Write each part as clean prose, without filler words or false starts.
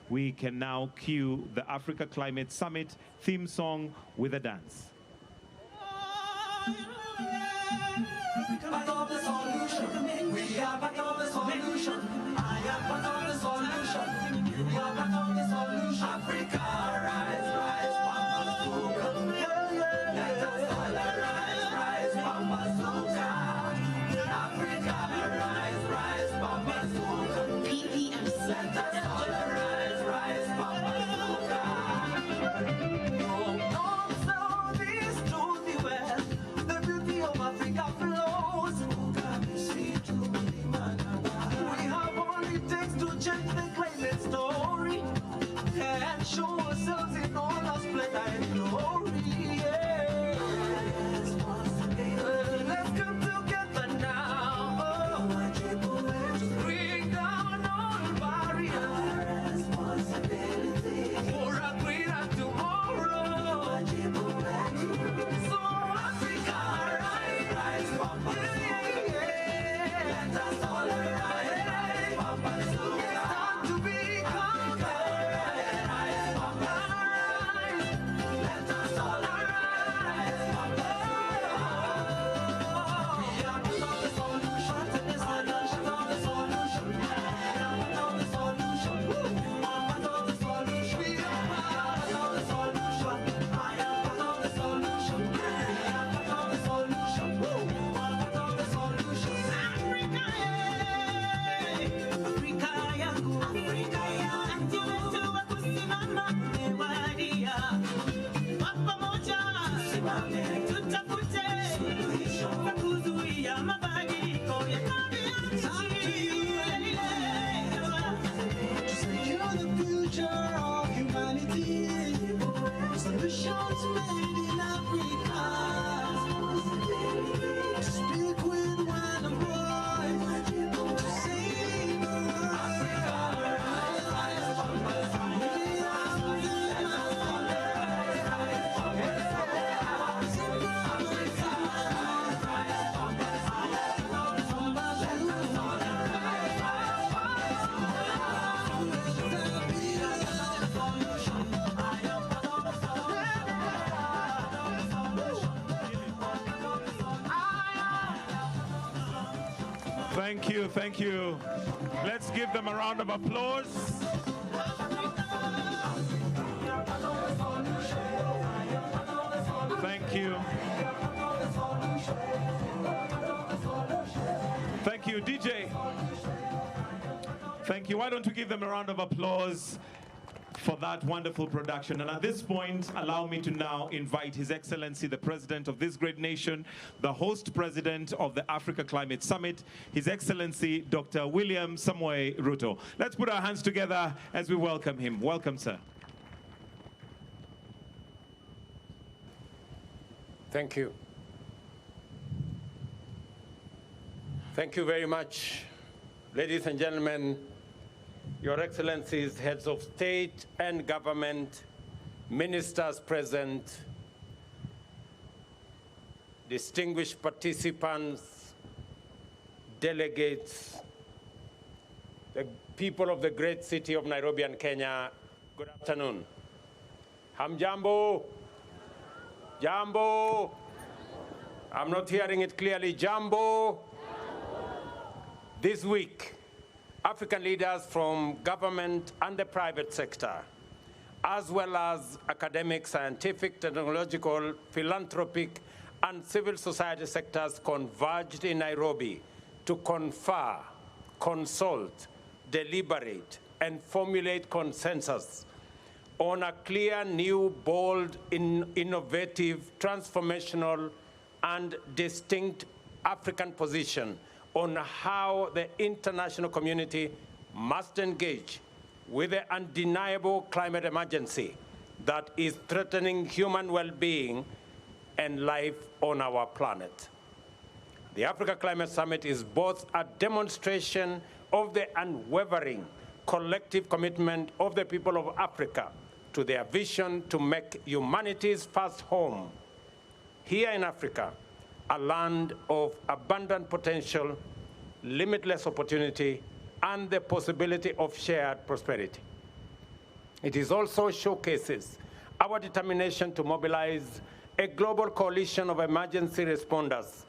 we can now cue the Africa Climate Summit theme song with a dance. Part of the solution. We are part of the solution. I am part of the solution. You are part of the solution. Africa, rise, rise, Pamasuka. Let us all rise, rise, Pamasuka. Africa, rise, rise, Pamasuka. PPMC. Let us all rise, rise, Pamasuka. From north, south, east to the west, the beauty of Africa flows. We have all it takes to change the climate story and show ourselves in all our splendor and glory. Yeah. Let's come together now. Bring down all barriers for a greater tomorrow. So Africa, rise, Papa. Let us all rise, Papa. It's time to be conquered. Papa. Let us all rise, Papa. We are part of the solution. The solution of the solution. We are part of the solution. You are part of the solution. We are part of the solution. I am part of the solution. We are part of the solution. You are part of the solution. Africa, Africa yangu, Africa yangu, tuwe kusimama ewadia, kwa pamoja tusimame, tutafute suluhisho za kuzuia mabadiliko ya tabia nchi. To secure the future of humanity, solutions made in Africa. To speak with one voice, to save the world. Africa, rise, Thank you, thank you. Let's give them a round of applause. Thank you. Thank you, DJ. Thank you. Why don't we give them a round of applause for that wonderful production. And at this point, allow me to now invite His Excellency, the President of this great nation, the host president of the Africa Climate Summit, His Excellency, Dr. William Samoei Ruto. Let's put our hands together as we welcome him. Welcome, sir. Thank you. Thank you very much, ladies and gentlemen, Your Excellencies, heads of state and government, ministers present, distinguished participants, delegates, the people of the great city of Nairobi and Kenya, good afternoon. Hamjambo? Jambo? I'm not hearing it clearly. Jambo? This week, African leaders from government and the private sector, as well as academic, scientific, technological, philanthropic, and civil society sectors converged in Nairobi to confer, consult, deliberate, and formulate consensus on a clear, new, bold, innovative, transformational, and distinct African position on how the international community must engage with the undeniable climate emergency that is threatening human well-being and life on our planet. The Africa Climate Summit is both a demonstration of the unwavering collective commitment of the people of Africa to their vision to make humanity's first home here in Africa, a land of abundant potential, limitless opportunity, and the possibility of shared prosperity. It also showcases our determination to mobilize a global coalition of emergency responders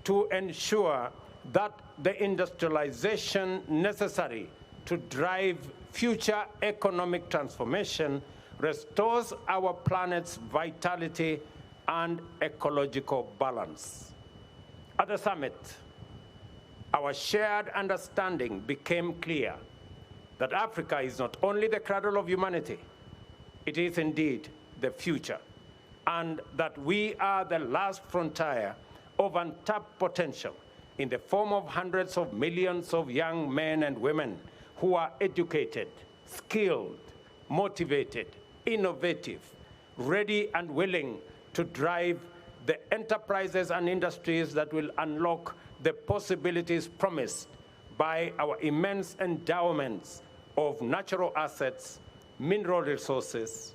to ensure that the industrialization necessary to drive future economic transformation restores our planet's vitality and ecological balance. At the summit, our shared understanding became clear that Africa is not only the cradle of humanity, it is indeed the future, and that we are the last frontier of untapped potential in the form of hundreds of millions of young men and women who are educated, skilled, motivated, innovative, ready and willing to drive the enterprises and industries that will unlock the possibilities promised by our immense endowments of natural assets, mineral resources,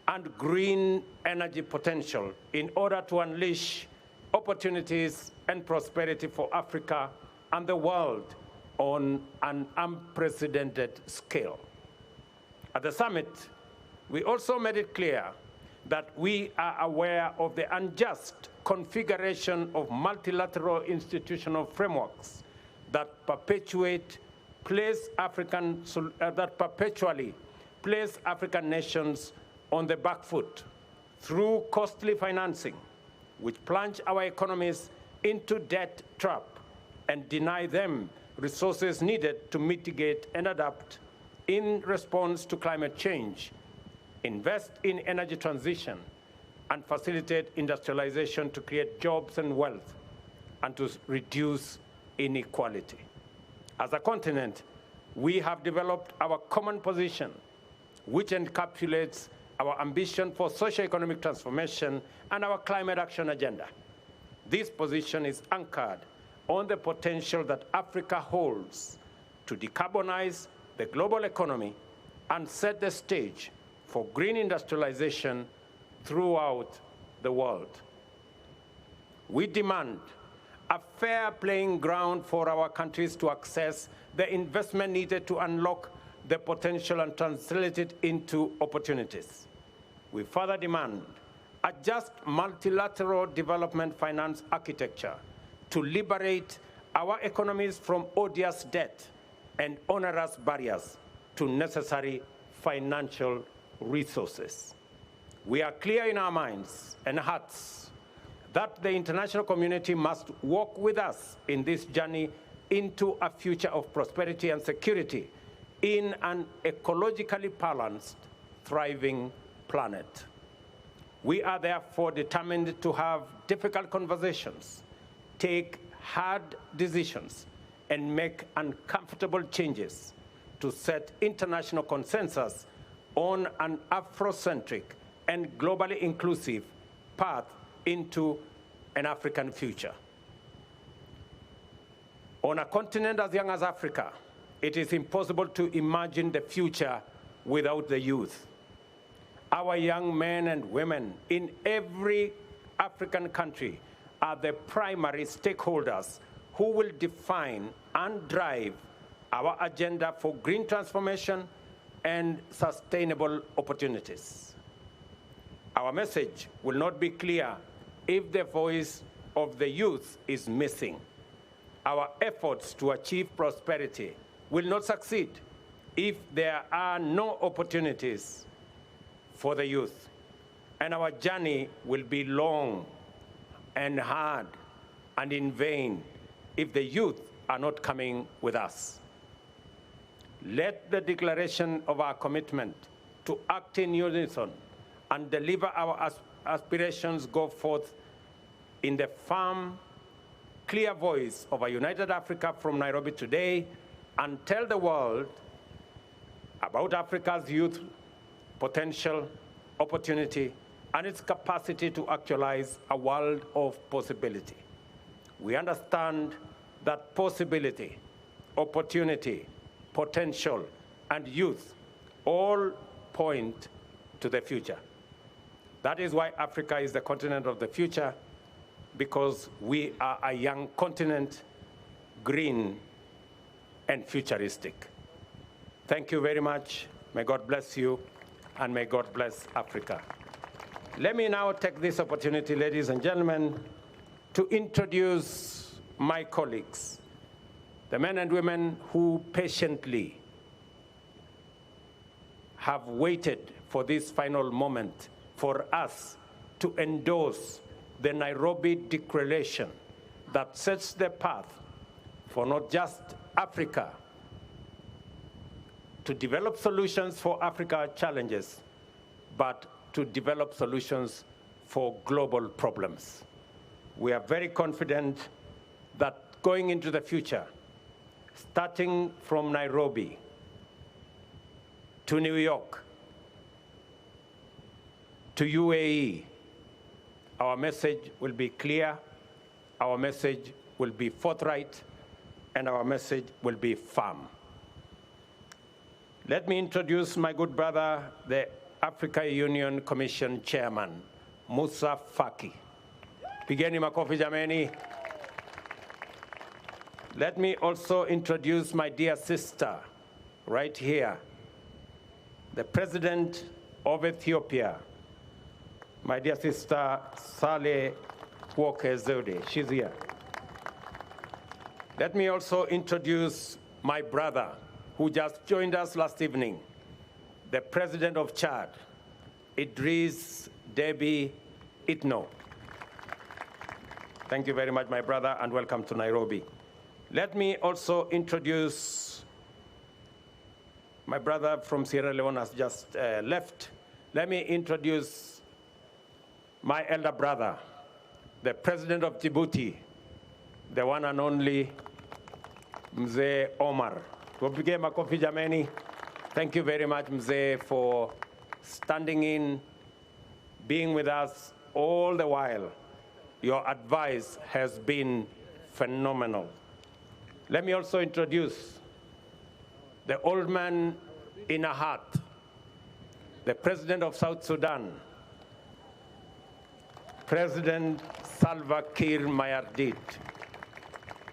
and green energy potential in order to unleash opportunities and prosperity for Africa and the world on an unprecedented scale. At the summit, we also made it clear that we are aware of the unjust configuration of multilateral institutional frameworks that perpetually place African nations on the back foot through costly financing, which plunge our economies into debt trap and deny them resources needed to mitigate and adapt in response to climate change, invest in energy transition, and facilitate industrialization to create jobs and wealth, and to reduce inequality. As a continent, we have developed our common position, which encapsulates our ambition for socio-economic transformation and our climate action agenda. This position is anchored on the potential that Africa holds to decarbonize the global economy and set the stage for green industrialization throughout the world. We demand a fair playing ground for our countries to access the investment needed to unlock the potential and translate it into opportunities. We further demand a just multilateral development finance architecture to liberate our economies from odious debt and onerous barriers to necessary financial resources. We are clear in our minds and hearts that the international community must walk with us in this journey into a future of prosperity and security in an ecologically balanced, thriving planet. We are therefore determined to have difficult conversations, take hard decisions, and make uncomfortable changes to set international consensus on an Afrocentric and globally inclusive path into an African future. On a continent as young as Africa, it is impossible to imagine the future without the youth. Our young men and women in every African country are the primary stakeholders who will define and drive our agenda for green transformation and sustainable opportunities. Our message will not be clear if the voice of the youth is missing. Our efforts to achieve prosperity will not succeed if there are no opportunities for the youth. And our journey will be long and hard and in vain if the youth are not coming with us. Let the declaration of our commitment to act in unison and deliver our aspirations go forth in the firm, clear voice of a united Africa from Nairobi today, and tell the world about Africa's youth potential, opportunity, and its capacity to actualize a world of possibility. We understand that possibility, opportunity, potential, and youth all point to the future. That is why Africa is the continent of the future, because we are a young continent, green and futuristic. Thank you very much. May God bless you, and may God bless Africa. Let me now take this opportunity, ladies and gentlemen, to introduce my colleagues, the men and women who patiently have waited for this final moment for us to endorse the Nairobi Declaration that sets the path for not just Africa to develop solutions for Africa's challenges, but to develop solutions for global problems. We are very confident that going into the future, starting from Nairobi to New York to UAE, our message will be clear, our message will be forthright, and our message will be firm. Let me introduce my good brother, the Africa Union Commission Chairman, Musa Faki. Pigeni makofi jameni. Let me also introduce my dear sister, right here, the President of Ethiopia, my dear sister, Saleh Work-Zewde. She's here. Let me also introduce my brother, who just joined us last evening, the President of Chad, Idris Deby Itno. Thank you very much, my brother, and welcome to Nairobi. Let me also introduce my brother from Sierra Leone has just left. Let me introduce my elder brother, the President of Djibouti, the one and only Mzee Omar. Tupige makofi jameni. Thank you very much, Mzee, for standing in, being with us all the while. Your advice has been phenomenal. Let me also introduce the old man in a hat, the President of South Sudan, President Salva Kiir Mayardit.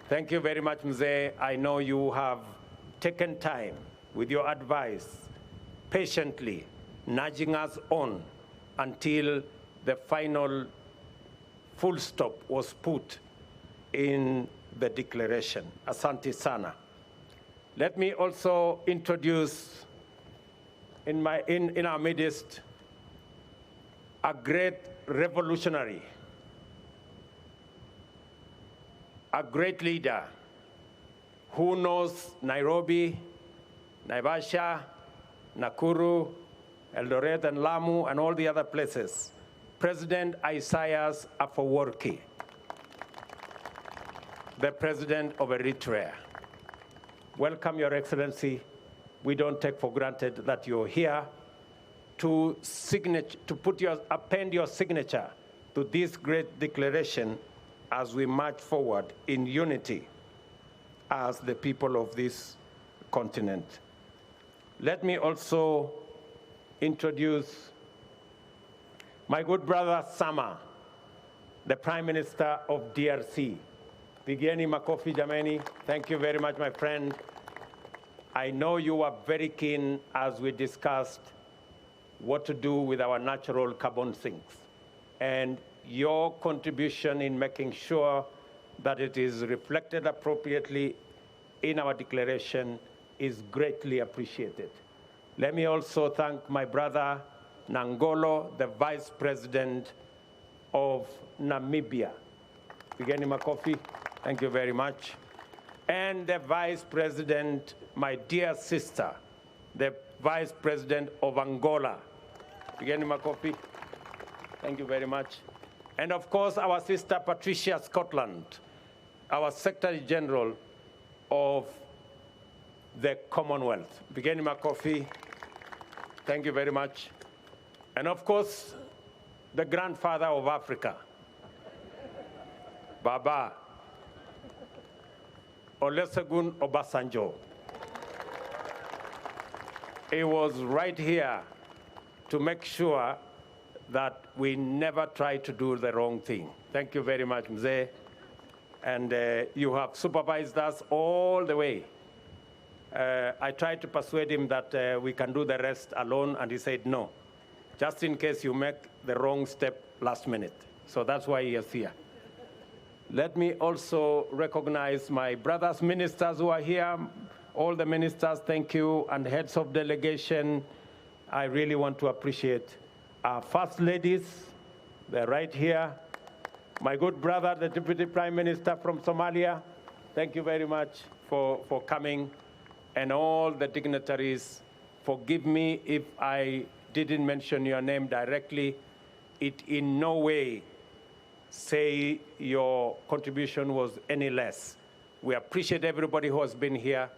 Thank you very much, Mzee. I know you have taken time with your advice, patiently nudging us on until the final full stop was put in the declaration. Asante sana. Let me also introduce in our midst a great revolutionary, a great leader who knows Nairobi, Naivasha, Nakuru, Eldoret, and Lamu, and all the other places, President Isaias Afwerki, the President of Eritrea. Welcome, Your Excellency. We don't take for granted that you're here to append your signature to this great declaration as we march forward in unity as the people of this continent. Let me also introduce my good brother Sama, the Prime Minister of DRC. Pigeni makofi jameni. Thank you very much, my friend. I know you were very keen as we discussed what to do with our natural carbon sinks, and your contribution in making sure that it is reflected appropriately in our declaration is greatly appreciated. Let me also thank my brother Nangolo, the Vice President of Namibia. Pigeni makofi. Thank you very much. And the Vice President, my dear sister, the Vice President of Angola. Pigeni makofi. Thank you very much. And of course, our sister Patricia Scotland, our Secretary General of the Commonwealth. Pigeni makofi. Thank you very much. And of course, the grandfather of Africa, Baba Olusegun Obasanjo. He was right here to make sure that we never try to do the wrong thing. Thank you very much, Mzee. And you have supervised us all the way I tried to persuade him that we can do the rest alone, and he said no, just in case you make the wrong step last minute. So that's why he is here. Let me also recognize my brothers ministers who are here. All the ministers, thank you, and heads of delegation. I really want to appreciate our first ladies. They're right here. My good brother, the Deputy Prime Minister from Somalia, thank you very much for coming. And all the dignitaries, forgive me if I didn't mention your name directly. It in no way say your contribution was any less. We appreciate everybody who has been here.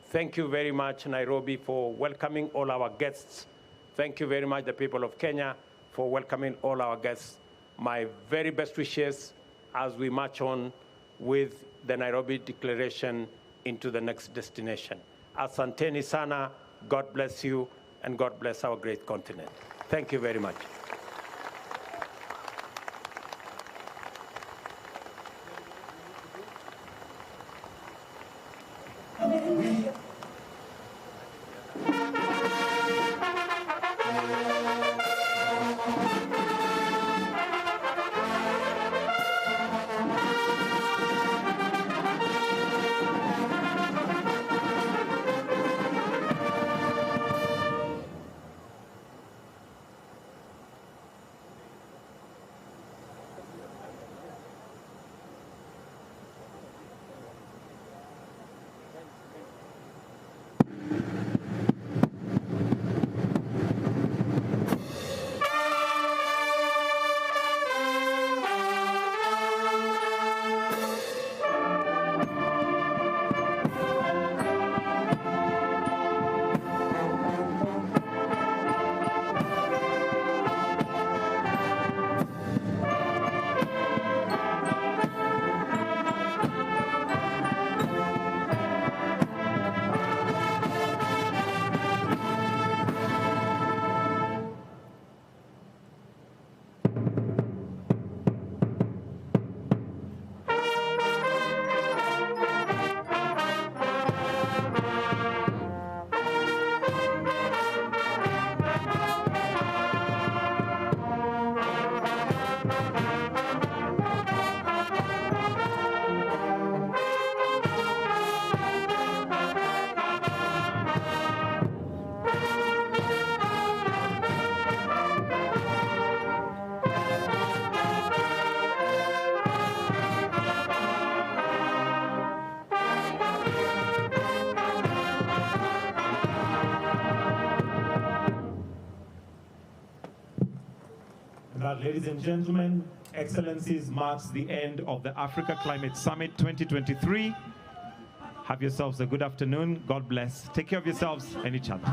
Thank you very much, Nairobi, for welcoming all our guests. Thank you very much, the people of Kenya, for welcoming all our guests. My very best wishes as we march on with the Nairobi Declaration into the next destination. Asanteni sana, God bless you, and God bless our great continent. Thank you very much. That, ladies and gentlemen, Excellencies, marks the end of the Africa Climate Summit 2023. Have yourselves a good afternoon. God bless. Take care of yourselves and each other.